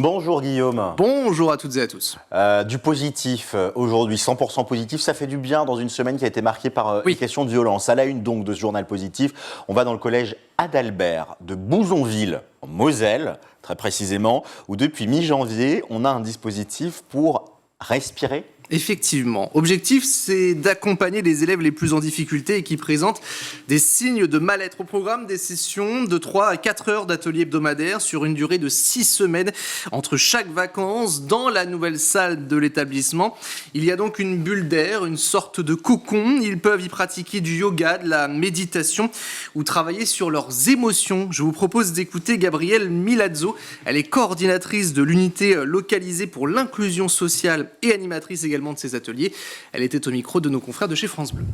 Bonjour Guillaume. Bonjour à toutes et à tous. Du positif aujourd'hui, 100% positif, ça fait du bien dans une semaine qui a été marquée par les questions de violence. À la une donc de ce journal positif, on va dans le collège Adalbert de Bouzonville, en Moselle, très précisément, où depuis mi-janvier, on a un dispositif pour respirer. Effectivement. Objectif, c'est d'accompagner les élèves les plus en difficulté et qui présentent des signes de mal-être. Au programme, des sessions de 3 à 4 heures d'ateliers hebdomadaires sur une durée de 6 semaines entre chaque vacances dans la nouvelle salle de l'établissement. Il y a donc une bulle d'air, une sorte de cocon. Ils peuvent y pratiquer du yoga, de la méditation ou travailler sur leurs émotions. Je vous propose d'écouter Gabrielle Milazzo. Elle est coordinatrice de l'unité localisée pour l'inclusion sociale et animatrice également de ces ateliers. Elle était au micro de nos confrères de chez France Bleu.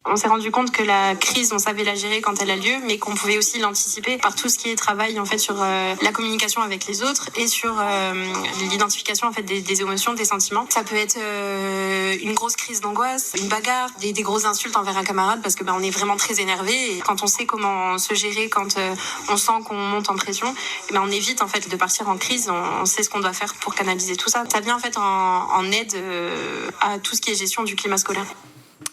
On s'est rendu compte que la crise, on savait la gérer quand elle a lieu, mais qu'on pouvait aussi l'anticiper par tout ce qui est travail en fait sur la communication avec les autres et sur l'identification en fait des émotions, des sentiments. Ça peut être une grosse crise d'angoisse, une bagarre, des grosses insultes envers un camarade parce que on est vraiment très énervé et quand on sait comment se gérer, quand on sent qu'on monte en pression, et on évite en fait de partir en crise. On sait ce qu'on doit faire pour canaliser tout ça. Ça vient en fait en aide à tout ce qui est gestion du climat scolaire.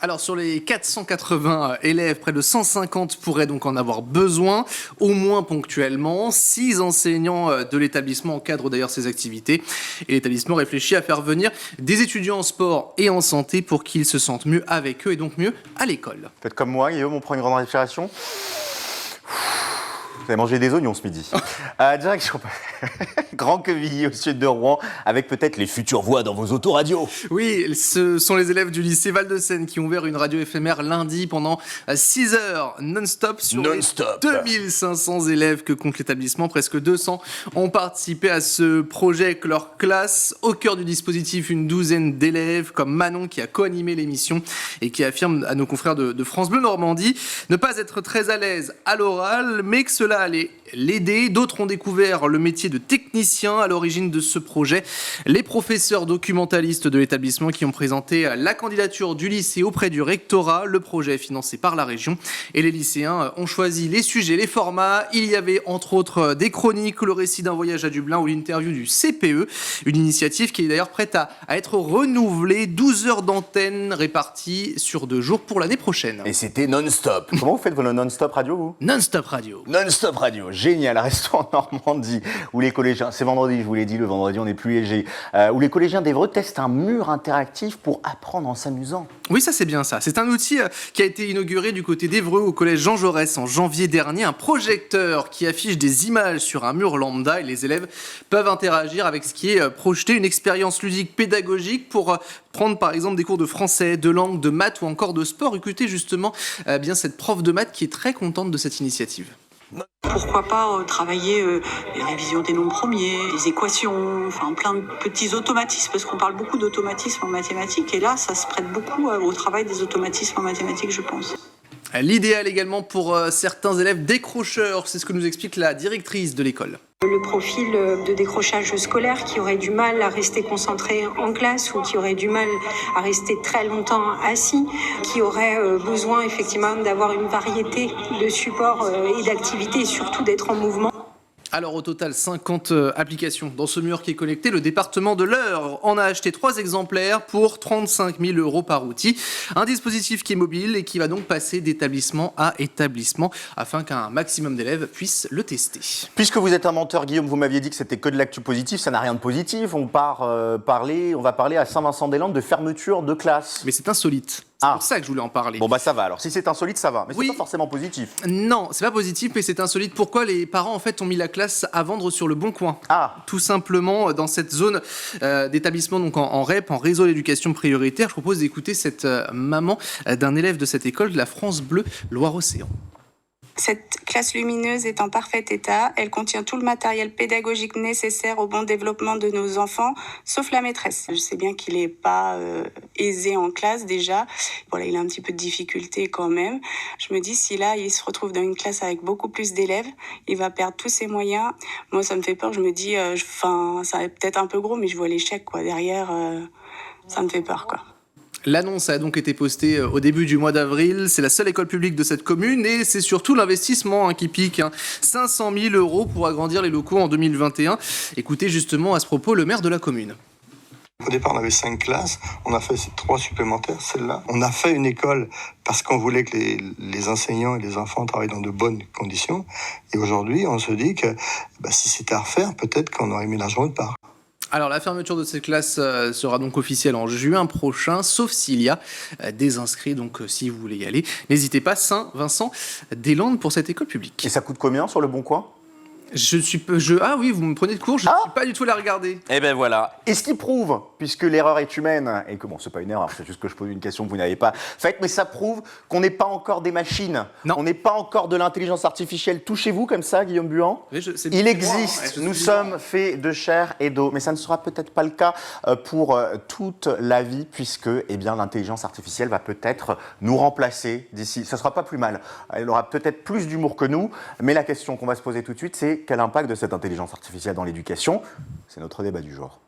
Alors sur les 480 élèves, près de 150 pourraient donc en avoir besoin, au moins ponctuellement. 6 enseignants de l'établissement encadrent d'ailleurs ces activités. Et l'établissement réfléchit à faire venir des étudiants en sport et en santé pour qu'ils se sentent mieux avec eux et donc mieux à l'école. Faites comme moi Guillaume, on prend une grande respiration. Vous avez mangé des oignons ce midi. Direction Grand Quevilly au sud de Rouen, avec peut-être les futures voix dans vos autoradios. Oui, ce sont les élèves du lycée Val-de-Seine qui ont ouvert une radio éphémère lundi pendant 6 heures non-stop sur les 2500 élèves que compte l'établissement. Presque 200 ont participé à ce projet avec leur classe. Au cœur du dispositif, une douzaine d'élèves comme Manon qui a co-animé l'émission et qui affirme à nos confrères de France Bleu Normandie ne pas être très à l'aise à l'oral, mais que cela allait l'aider. D'autres ont découvert le métier de technicien à l'origine de ce projet. Les professeurs documentalistes de l'établissement qui ont présenté la candidature du lycée auprès du rectorat. Le projet est financé par la région et les lycéens ont choisi les sujets, les formats. Il y avait entre autres des chroniques, le récit d'un voyage à Dublin ou l'interview du CPE. Une initiative qui est d'ailleurs prête à être renouvelée. 12 heures d'antenne réparties sur 2 jours pour l'année prochaine. Et c'était non-stop. Comment vous faites vos non-stop radio, vous ? Non-stop radio. Non-stop radio, génial, resto en Normandie, où les collégiens, c'est vendredi, je vous l'ai dit, le vendredi on est plus léger, où les collégiens d'Évreux testent un mur interactif pour apprendre en s'amusant. Oui, ça c'est bien ça. C'est un outil qui a été inauguré du côté d'Évreux au collège Jean Jaurès en janvier dernier. Un projecteur qui affiche des images sur un mur lambda et les élèves peuvent interagir avec ce qui est projeté. Une expérience ludique pédagogique pour prendre par exemple des cours de français, de langue, de maths ou encore de sport. Écoutez justement bien cette prof de maths qui est très contente de cette initiative. Pourquoi pas travailler les révisions des nombres premiers, les équations, enfin plein de petits automatismes, parce qu'on parle beaucoup d'automatismes en mathématiques, et là, ça se prête beaucoup au travail des automatismes en mathématiques, je pense. L'idéal également pour certains élèves décrocheurs, c'est ce que nous explique la directrice de l'école. Le profil de décrochage scolaire qui aurait du mal à rester concentré en classe ou qui aurait du mal à rester très longtemps assis, qui aurait besoin effectivement d'avoir une variété de supports et d'activités et surtout d'être en mouvement. Alors au total 50 applications dans ce mur qui est connecté. Le département de l'Eure en a acheté 3 exemplaires pour 35 000 € par outil. Un dispositif qui est mobile et qui va donc passer d'établissement à établissement afin qu'un maximum d'élèves puissent le tester. Puisque vous êtes un menteur Guillaume, vous m'aviez dit que c'était que de l'actu positif, ça n'a rien de positif. On va parler à Saint-Vincent-des-Landes de fermeture de classe. Mais c'est insolite. C'est pour ça que je voulais en parler. Bon ça va, alors si c'est insolite ça va, mais oui. C'est pas forcément positif. Non, c'est pas positif mais c'est insolite. Pourquoi les parents en fait ont mis la classe à vendre sur le Bon Coin ? Tout simplement dans cette zone d'établissement donc en REP, en réseau d'éducation prioritaire. Je propose d'écouter cette maman d'un élève de cette école de la France Bleu Loire-Océan. Cette classe lumineuse est en parfait état. Elle contient tout le matériel pédagogique nécessaire au bon développement de nos enfants, sauf la maîtresse. Je sais bien qu'il n'est pas aisé en classe déjà. Voilà, il a un petit peu de difficulté quand même. Je me dis, si là, il se retrouve dans une classe avec beaucoup plus d'élèves, il va perdre tous ses moyens. Moi, ça me fait peur. Je me dis, ça va peut-être un peu gros, mais je vois l'échec, quoi. Derrière, ça me fait peur, quoi. L'annonce a donc été postée au début du mois d'avril. C'est la seule école publique de cette commune et c'est surtout l'investissement qui pique. 500 000 € pour agrandir les locaux en 2021. Écoutez justement à ce propos le maire de la commune. Au départ, on avait 5 classes, on a fait 3 supplémentaires, celle-là. On a fait une école parce qu'on voulait que les enseignants et les enfants travaillent dans de bonnes conditions. Et aujourd'hui, on se dit que si c'était à refaire, peut-être qu'on aurait mis l'argent autre part. Alors la fermeture de cette classe sera donc officielle en juin prochain, sauf s'il y a des inscrits. Donc si vous voulez y aller, n'hésitez pas, Saint-Vincent-des-Landes pour cette école publique. Et ça coûte combien sur le Bon Coin ? Ah oui, vous me prenez de court, je ne suis pas du tout allé regarder. Eh ben voilà. Et ce qui prouve, puisque l'erreur est humaine, et que bon, c'est pas une erreur, c'est juste que je pose une question que vous n'avez pas faite, mais ça prouve qu'on n'est pas encore des machines. Non. On n'est pas encore de l'intelligence artificielle. Touchez-vous comme ça, Guillaume Buan. Il existe. Nous sommes faits de chair et d'eau, mais ça ne sera peut-être pas le cas pour toute la vie, puisque l'intelligence artificielle va peut-être nous remplacer d'ici. Ça sera pas plus mal. Elle aura peut-être plus d'humour que nous, mais la question qu'on va se poser tout de suite, c'est quel impact de cette intelligence artificielle dans l'éducation ? C'est notre débat du jour.